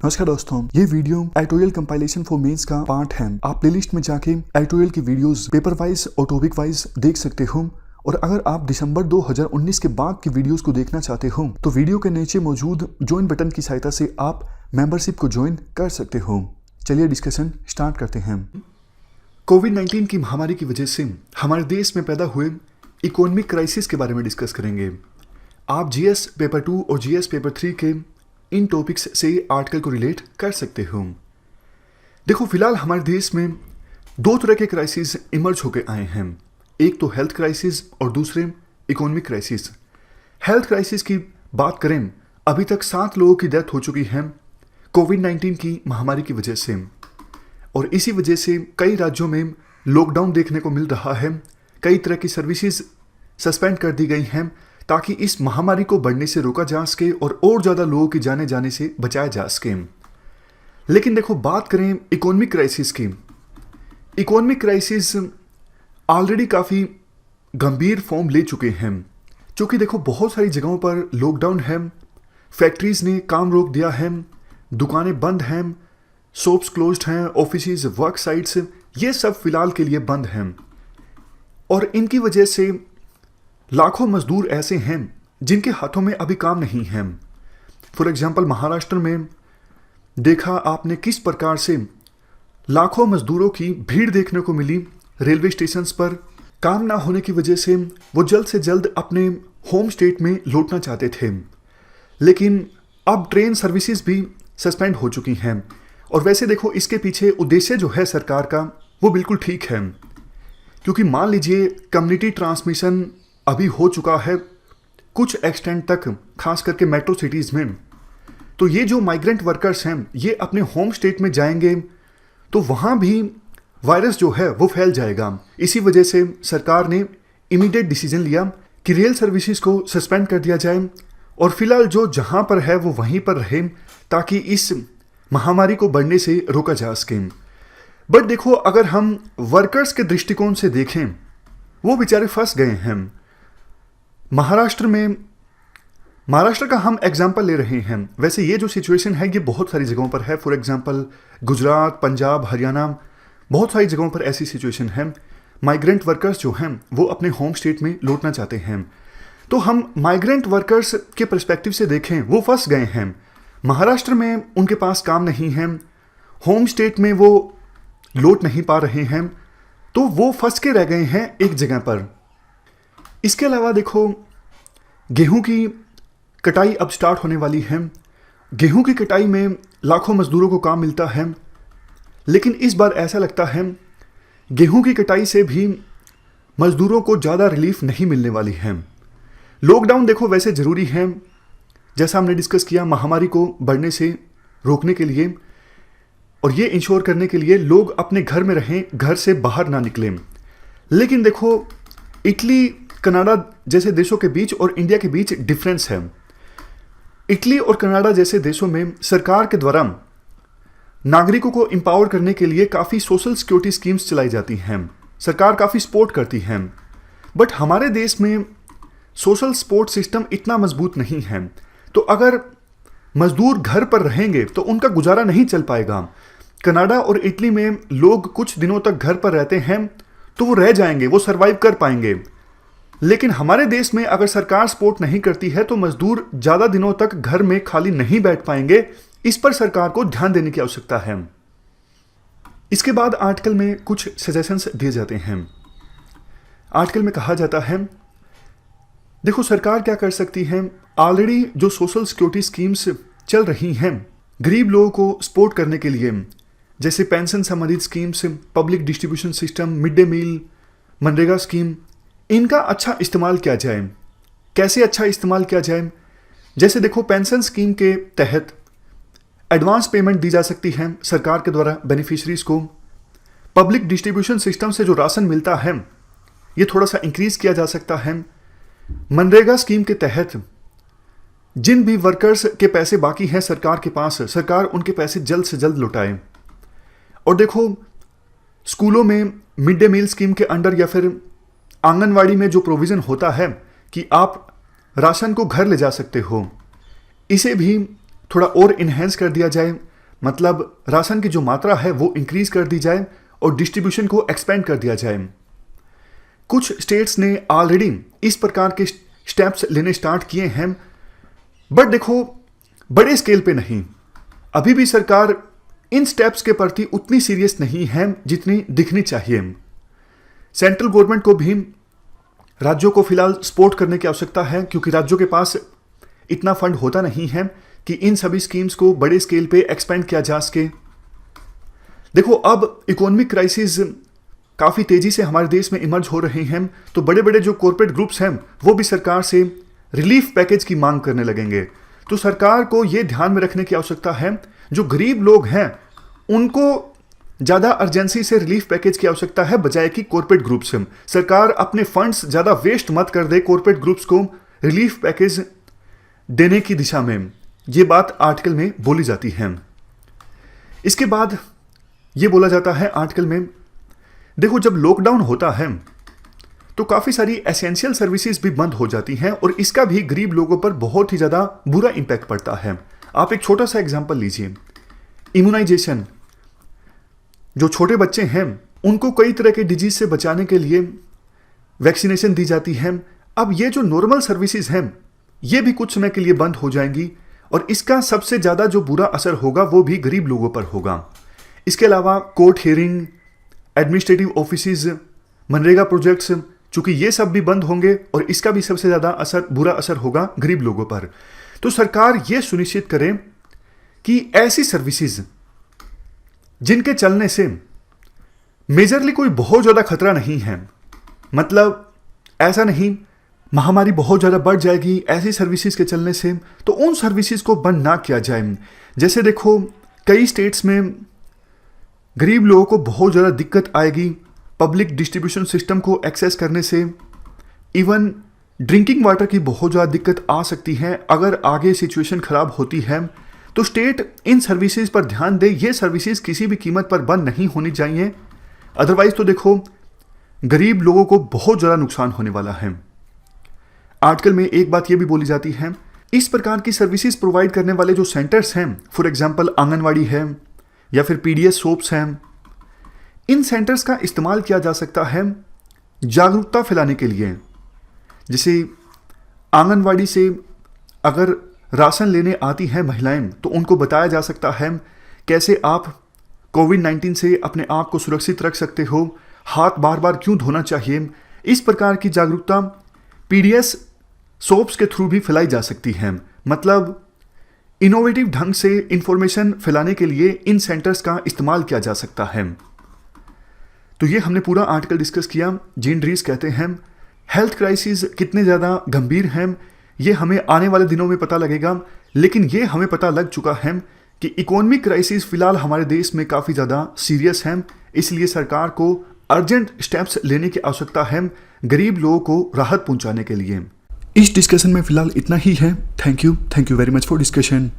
नमस्कार दोस्तों, ये video editorial compilation for mains का पार्ट है। आप प्लेलिस्ट में जाके एडिटोरियल की वीडियोस पेपर वाइज और टॉपिक वाइज देख सकते हो। और अगर आप दिसंबर 2019 के बाद की वीडियोस को देखना चाहते हो तो वीडियो के नीचे मौजूद ज्वाइन बटन की सहायता से आप मेंबरशिप को ज्वाइन कर सकते हो। चलिए डिस्कशन स्टार्ट करते हैं। कोविड-19 की महामारी की वजह से हमारे देश में पैदा हुए इकोनॉमिक क्राइसिस के बारे में डिस्कस करेंगे। आप जीएस पेपर 2 और जीएस पेपर 3 के इन टॉपिक्स से आर्टिकल को रिलेट कर सकते हो। देखो, फिलहाल हमारे देश में दो तरह के क्राइसिस इमर्ज होकर आए हैं। एक तो हेल्थ क्राइसिस और दूसरे इकोनॉमिक क्राइसिस। हेल्थ क्राइसिस की बात करें, अभी तक 7 लोगों की डेथ हो चुकी है कोविड-19 की महामारी की वजह से, और इसी वजह से कई राज्यों में लॉकडाउन देखने को मिल रहा है। कई तरह की सर्विसेज सस्पेंड कर दी गई हैं ताकि इस महामारी को बढ़ने से रोका जा सके और ज़्यादा लोगों की जाने जाने से बचाया जा सके। लेकिन देखो, बात करें इकोनॉमिक क्राइसिस की। इकोनॉमिक क्राइसिस ऑलरेडी काफ़ी गंभीर फॉर्म ले चुके हैं, क्योंकि देखो बहुत सारी जगहों पर लॉकडाउन है, फैक्ट्रीज ने काम रोक दिया है, दुकानें बंद हैं, शॉप्स क्लोज्ड हैं, ऑफिसेज, वर्क साइट्स, ये सब फिलहाल के लिए बंद हैं। और इनकी वजह से लाखों मजदूर ऐसे हैं जिनके हाथों में अभी काम नहीं है। फॉर एग्जांपल, महाराष्ट्र में देखा आपने किस प्रकार से लाखों मजदूरों की भीड़ देखने को मिली रेलवे स्टेशंस पर। काम ना होने की वजह से वो जल्द से जल्द अपने होम स्टेट में लौटना चाहते थे, लेकिन अब ट्रेन सर्विसेज भी सस्पेंड हो चुकी हैं। और वैसे देखो, इसके पीछे उद्देश्य जो है सरकार का वो बिल्कुल ठीक है, क्योंकि मान लीजिए कम्युनिटी ट्रांसमिशन अभी हो चुका है कुछ एक्सटेंट तक, खास करके मेट्रो सिटीज़ में। तो ये जो माइग्रेंट वर्कर्स हैं ये अपने होम स्टेट में जाएंगे तो वहाँ भी वायरस जो है वो फैल जाएगा। इसी वजह से सरकार ने इमीडिएट डिसीजन लिया कि रेल सर्विसेज को सस्पेंड कर दिया जाए और फिलहाल जो जहाँ पर है वो वहीं पर रहे, ताकि इस महामारी को बढ़ने से रोका जा सके। बट देखो, अगर हम वर्कर्स के दृष्टिकोण से देखें, वो बेचारे फंस गए हैं। महाराष्ट्र का हम एग्जाम्पल ले रहे हैं। वैसे ये जो सिचुएशन है ये बहुत सारी जगहों पर है। फॉर एग्जाम्पल, गुजरात, पंजाब, हरियाणा, बहुत सारी जगहों पर ऐसी सिचुएशन है। माइग्रेंट वर्कर्स जो हैं वो अपने होम स्टेट में लौटना चाहते हैं। तो हम माइग्रेंट वर्कर्स के पर्सपेक्टिव से देखें, वो फंस गए हैं। महाराष्ट्र में उनके पास काम नहीं है, होम स्टेट में वो लौट नहीं पा रहे हैं, तो वो फंस के रह गए हैं एक जगह पर। इसके अलावा देखो, गेहूं की कटाई अब स्टार्ट होने वाली है। गेहूं की कटाई में लाखों मजदूरों को काम मिलता है, लेकिन इस बार ऐसा लगता है गेहूं की कटाई से भी मजदूरों को ज़्यादा रिलीफ नहीं मिलने वाली है। लॉकडाउन देखो वैसे ज़रूरी है, जैसा हमने डिस्कस किया, महामारी को बढ़ने से रोकने के लिए और ये इंश्योर करने के लिए लोग अपने घर में रहें, घर से बाहर ना निकलें। लेकिन देखो, इटली, कनाडा जैसे देशों के बीच और इंडिया के बीच डिफरेंस है। इटली और कनाडा जैसे देशों में सरकार के द्वारा नागरिकों को एम्पावर करने के लिए काफ़ी सोशल सिक्योरिटी स्कीम्स चलाई जाती हैं, सरकार काफ़ी सपोर्ट करती है। बट हमारे देश में सोशल सपोर्ट सिस्टम इतना मजबूत नहीं है, तो अगर मजदूर घर पर रहेंगे तो उनका गुजारा नहीं चल पाएगा। कनाडा और इटली में लोग कुछ दिनों तक घर पर रहते हैं तो वो रह जाएंगे, वो सर्वाइव कर पाएंगे। लेकिन हमारे देश में अगर सरकार सपोर्ट नहीं करती है तो मजदूर ज़्यादा दिनों तक घर में खाली नहीं बैठ पाएंगे। इस पर सरकार को ध्यान देने की आवश्यकता है। इसके बाद आर्टिकल में कुछ सजेशंस दिए जाते हैं। आर्टिकल में कहा जाता है, देखो सरकार क्या कर सकती है। ऑलरेडी जो सोशल सिक्योरिटी स्कीम्स चल रही हैं गरीब लोगों को सपोर्ट करने के लिए, जैसे पेंशन संबंधित schemes, public distribution system, mid day meal, MNREGA scheme, इनका अच्छा इस्तेमाल किया जाए। कैसे अच्छा इस्तेमाल किया जाए? जैसे देखो, पेंशन स्कीम के तहत एडवांस पेमेंट दी जा सकती है सरकार के द्वारा बेनिफिशरीज को। पब्लिक डिस्ट्रीब्यूशन सिस्टम से जो राशन मिलता है ये थोड़ा सा इंक्रीज किया जा सकता है। मनरेगा स्कीम के तहत जिन भी वर्कर्स के पैसे बाकी हैं सरकार के पास, सरकार उनके पैसे जल्द से जल्द लौटाए। और देखो, स्कूलों में मिड डे मील स्कीम के अंडर या फिर आंगनवाड़ी में जो प्रोविज़न होता है कि आप राशन को घर ले जा सकते हो, इसे भी थोड़ा और इन्हेंस कर दिया जाए, मतलब राशन की जो मात्रा है वो इंक्रीज कर दी जाए और डिस्ट्रीब्यूशन को एक्सपेंड कर दिया जाए। कुछ स्टेट्स ने ऑलरेडी इस प्रकार के स्टेप्स लेने स्टार्ट किए हैं, बट देखो बड़े स्केल पे नहीं। अभी भी सरकार इन स्टेप्स के प्रति उतनी सीरियस नहीं है जितनी दिखनी चाहिए। सेंट्रल गवर्नमेंट को भी राज्यों को फिलहाल सपोर्ट करने की आवश्यकता है, क्योंकि राज्यों के पास इतना फंड होता नहीं है कि इन सभी स्कीम्स को बड़े स्केल पे एक्सपेंड किया जा सके। देखो अब इकोनॉमिक क्राइसिस काफ़ी तेज़ी से हमारे देश में इमर्ज हो रहे हैं, तो बड़े बड़े जो कॉरपोरेट ग्रुप्स हैं वो भी सरकार से रिलीफ पैकेज की मांग करने लगेंगे। तो सरकार को ये ध्यान में रखने की आवश्यकता है, जो गरीब लोग हैं उनको ज़्यादा अर्जेंसी से रिलीफ पैकेज की आवश्यकता है बजाय कि कॉरपोरेट ग्रुप्स से। सरकार अपने फंड्स ज़्यादा वेस्ट मत कर दे कॉरपोरेट ग्रुप्स को रिलीफ पैकेज देने की दिशा में, ये बात आर्टिकल में बोली जाती है। इसके बाद ये बोला जाता है आर्टिकल में, देखो जब लॉकडाउन होता है तो काफ़ी सारी एसेंशियल सर्विसेज भी बंद हो जाती हैं और इसका भी गरीब लोगों पर बहुत ही ज़्यादा बुरा इम्पैक्ट पड़ता है। आप एक छोटा सा एग्जांपल लीजिए, इम्यूनाइजेशन। जो छोटे बच्चे हैं उनको कई तरह के डिजीज से बचाने के लिए वैक्सीनेशन दी जाती है। अब ये जो नॉर्मल सर्विसेज हैं ये भी कुछ समय के लिए बंद हो जाएंगी और इसका सबसे ज़्यादा जो बुरा असर होगा वो भी गरीब लोगों पर होगा। इसके अलावा court hearing, administrative offices, MNREGA projects, चूंकि ये सब भी बंद होंगे और इसका भी सबसे ज़्यादा बुरा असर होगा गरीब लोगों पर। तो सरकार ये सुनिश्चित करे कि ऐसी सर्विसेज जिनके चलने से मेजरली कोई बहुत ज़्यादा खतरा नहीं है, मतलब ऐसा नहीं महामारी बहुत ज़्यादा बढ़ जाएगी ऐसी सर्विसेज के चलने से, तो उन सर्विसेज को बंद ना किया जाए। जैसे देखो कई स्टेट्स में गरीब लोगों को बहुत ज़्यादा दिक्कत आएगी पब्लिक डिस्ट्रीब्यूशन सिस्टम को एक्सेस करने से, इवन ड्रिंकिंग वाटर की बहुत ज़्यादा दिक्कत आ सकती है। अगर आगे सिचुएशन ख़राब होती है तो स्टेट इन सर्विसेज पर ध्यान दे, ये सर्विसेज किसी भी कीमत पर बंद नहीं होनी चाहिए, अदरवाइज तो देखो गरीब लोगों को बहुत ज़्यादा नुकसान होने वाला है। आर्टिकल में एक बात ये भी बोली जाती है, इस प्रकार की सर्विसेज प्रोवाइड करने वाले जो सेंटर्स हैं, फॉर एग्जांपल आंगनवाड़ी है या फिर पीडीएस सोप्स हैं, इन सेंटर्स का इस्तेमाल किया जा सकता है जागरूकता फैलाने के लिए। जैसे आंगनवाड़ी से अगर राशन लेने आती हैं महिलाएं तो उनको बताया जा सकता है कैसे आप कोविड-19 से अपने आप को सुरक्षित रख सकते हो, हाथ बार बार क्यों धोना चाहिए। इस प्रकार की जागरूकता पीडीएस सोप्स के थ्रू भी फैलाई जा सकती है। मतलब इनोवेटिव ढंग से इंफॉर्मेशन फैलाने के लिए इन सेंटर्स का इस्तेमाल किया जा सकता है। तो ये हमने पूरा आर्टिकल डिस्कस किया। जीन ड्रीस कहते हैं हेल्थ क्राइसिस कितने ज़्यादा गंभीर हैं ये हमें आने वाले दिनों में पता लगेगा, लेकिन ये हमें पता लग चुका है कि इकोनॉमिक क्राइसिस फिलहाल हमारे देश में काफ़ी ज़्यादा सीरियस है, इसलिए सरकार को अर्जेंट स्टेप्स लेने की आवश्यकता है गरीब लोगों को राहत पहुंचाने के लिए। इस डिस्कशन में फिलहाल इतना ही है। Thank you very much for discussion.